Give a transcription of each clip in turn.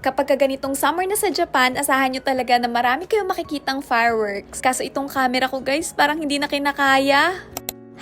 Kapag ganitong summer na sa Japan, asahan nyo talaga na marami kayong makikitang fireworks. Kaso itong camera ko guys, parang hindi na kinakaya.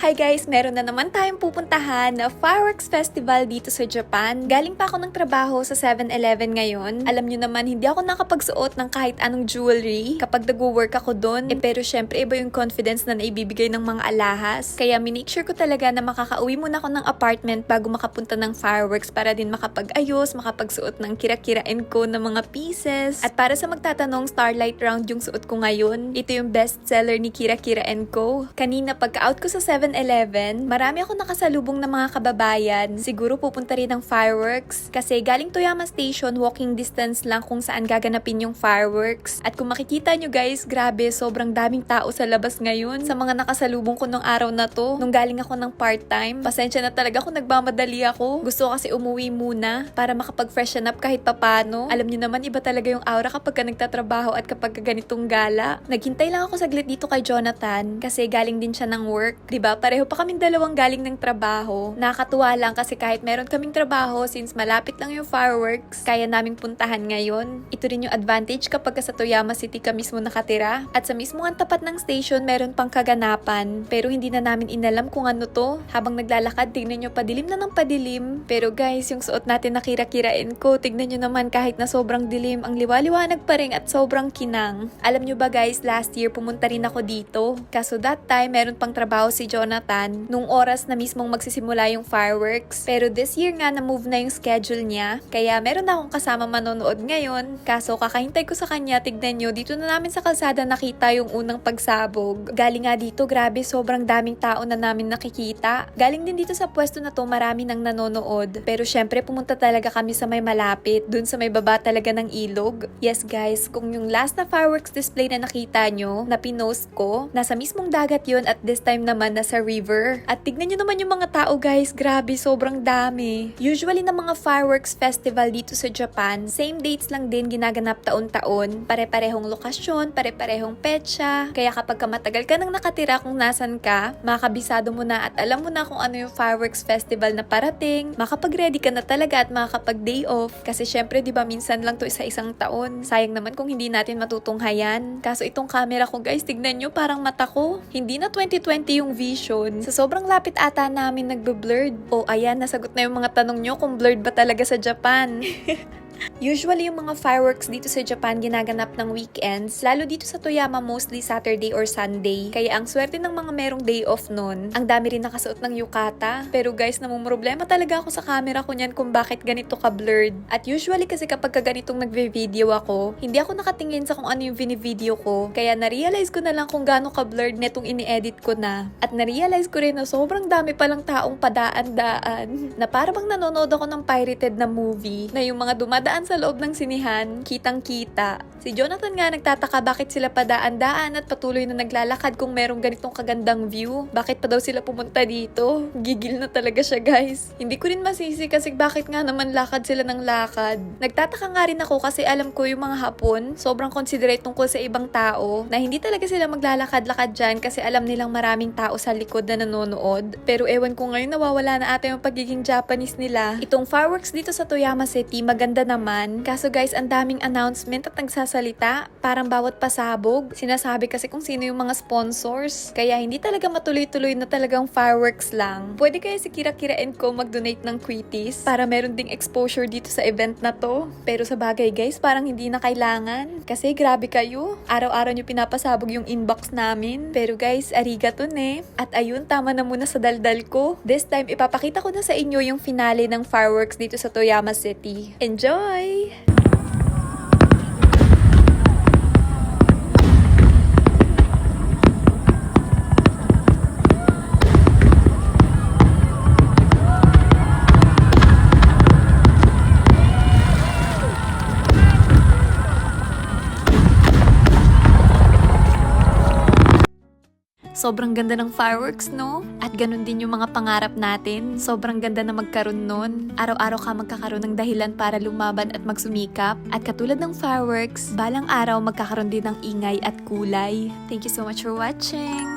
Hi guys! Meron na naman tayong pupuntahan na fireworks festival dito sa Japan. Galing pa ako ng trabaho sa 7-Eleven ngayon. Alam nyo naman, hindi ako nakapagsuot ng kahit anong jewelry kapag nag-work ako doon. Pero syempre iba yung confidence na naibibigay ng mga alahas. Kaya minake sure ko talaga na makakauwi muna ako ng apartment bago makapunta ng fireworks para din makapag-ayos, makapagsuot ng Kira-Kira & Co na mga pieces. At para sa magtatanong, Starlight Round yung suot ko ngayon. Ito yung best seller ni Kira-Kira & Co. Kanina pagka-out ko sa 7-Eleven, marami ako nakasalubong ng mga kababayan. Siguro pupunta rin ng fireworks. Kasi galing Toyama Station, walking distance lang kung saan gaganapin yung fireworks. At kung makikita nyo guys, grabe, sobrang daming tao sa labas ngayon. Sa mga nakasalubong ko nung araw na to, nung galing ako ng part-time, pasensya na talaga kung nagmamadali ako. Gusto ko kasi umuwi muna para makapag-freshen up kahit papano. Alam nyo naman, iba talaga yung aura kapag ka nagtatrabaho at kapag ganitong gala. Naghintay lang ako saglit dito kay Jonathan kasi galing din siya ng work. Diba? Pareho pa kaming dalawang galing ng trabaho. Nakakatuwa lang kasi kahit meron kaming trabaho, since malapit lang yung fireworks, kaya naming puntahan ngayon. Ito rin yung advantage kapag sa Toyama City ka mismo nakatira. At sa mismo ang tapat ng station, meron pang kaganapan. Pero hindi na namin inalam kung ano to. Habang naglalakad, tignan nyo, padilim na ng padilim. Pero guys, yung suot natin na Kira-Kira & Co, tignan nyo naman kahit na sobrang dilim, ang liwaliwanag pa rin at sobrang kinang. Alam nyo ba guys, last year pumunta rin ako dito. Kaso that time, meron pang trabaho si Jonathan nung oras na mismong magsisimula yung fireworks. Pero this year nga na-move na yung schedule niya. Kaya meron na akong kasama manonood ngayon. Kaso kakahintay ko sa kanya, tignan nyo, dito na namin sa kalsada nakita yung unang pagsabog. Galing nga dito, grabe, sobrang daming tao na namin nakikita. Galing din dito sa pwesto na to, marami nang nanonood. Pero syempre, pumunta talaga kami sa may malapit, dun sa may baba talaga ng ilog. Yes guys, kung yung last na fireworks display na nakita nyo, na pinost ko, nasa mismong dagat yun at this time naman nasa river. At tignan nyo naman yung mga tao guys, grabe, sobrang dami. Usually na mga fireworks festival dito sa Japan, same dates lang din ginaganap taon-taon. Pare-parehong lokasyon, pare-parehong petsa. Kaya kapag matagal ka nang nakatira kung nasan ka, makakabisado mo na at alam mo na kung ano yung fireworks festival na parating, makapag-ready ka na talaga at makakapag-day off. Kasi syempre, di ba minsan lang to isa isang taon. Sayang naman kung hindi natin matutunghayan. Kaso itong camera ko guys, tignan nyo, parang mata ko. Hindi na 2020 yung vision. Sa sobrang lapit ata namin nagbe-blurred. O ayan, nasagot na yung mga tanong nyo kung blurred ba talaga sa Japan. Usually yung mga fireworks dito sa Japan ginaganap ng weekends, lalo dito sa Toyama mostly Saturday or Sunday. Kaya ang swerte ng mga merong day off nun, ang dami rin nakasuot ng yukata. Pero guys, namumroblema talaga ako sa camera ko niyan kung bakit ganito ka-blurred. At usually kasi kapag ganitong nagve-video ako, hindi ako nakatingin sa kung ano yung vini-video ko. Kaya na-realize ko na lang kung gaano ka-blurred netong ini-edit ko na. At na-realize ko rin na sobrang dami palang taong padaan-daan. Na parang nanonood ako ng pirated na movie, na yung mga dumadaan sa loob ng sinihan, kitang-kita. Si Jonathan nga nagtataka bakit sila padaan-daan at patuloy na naglalakad kung merong ganitong kagandang view. Bakit pa daw sila pumunta dito? Gigil na talaga siya guys. Hindi ko rin masisi kasi bakit nga naman lakad sila ng lakad. Nagtataka nga rin ako kasi alam ko yung mga Hapon, sobrang considerate tungkol sa ibang tao na hindi talaga sila maglalakad-lakad dyan kasi alam nilang maraming tao sa likod na nanonood. Pero ewan ko ngayon nawawala na ata yung pagiging Japanese nila. Itong fireworks dito sa Toyama City, maganda naman. Kaso guys, ang daming announcement at nagsasalita. Parang bawat pasabog, sinasabi kasi kung sino yung mga sponsors. Kaya hindi talaga matuloy-tuloy na talagang fireworks lang. Pwede kaya si Kira-Kira & Co mag-donate ng quitties para meron ding exposure dito sa event na to. Pero sa bagay guys, parang hindi na kailangan. Kasi grabe kayo. Araw-araw nyo pinapasabog yung inbox namin. Pero guys, arigato ne. At ayun, tama na muna sa daldal ko. This time, ipapakita ko na sa inyo yung finale ng fireworks dito sa Toyama City. Enjoy! Sobrang ganda ng fireworks, no? At ganun din yung mga pangarap natin. Sobrang ganda na magkaroon nun. Araw-araw ka magkakaroon ng dahilan para lumaban at magsumikap. At katulad ng fireworks, balang araw magkakaroon din ng ingay at kulay. Thank you so much for watching!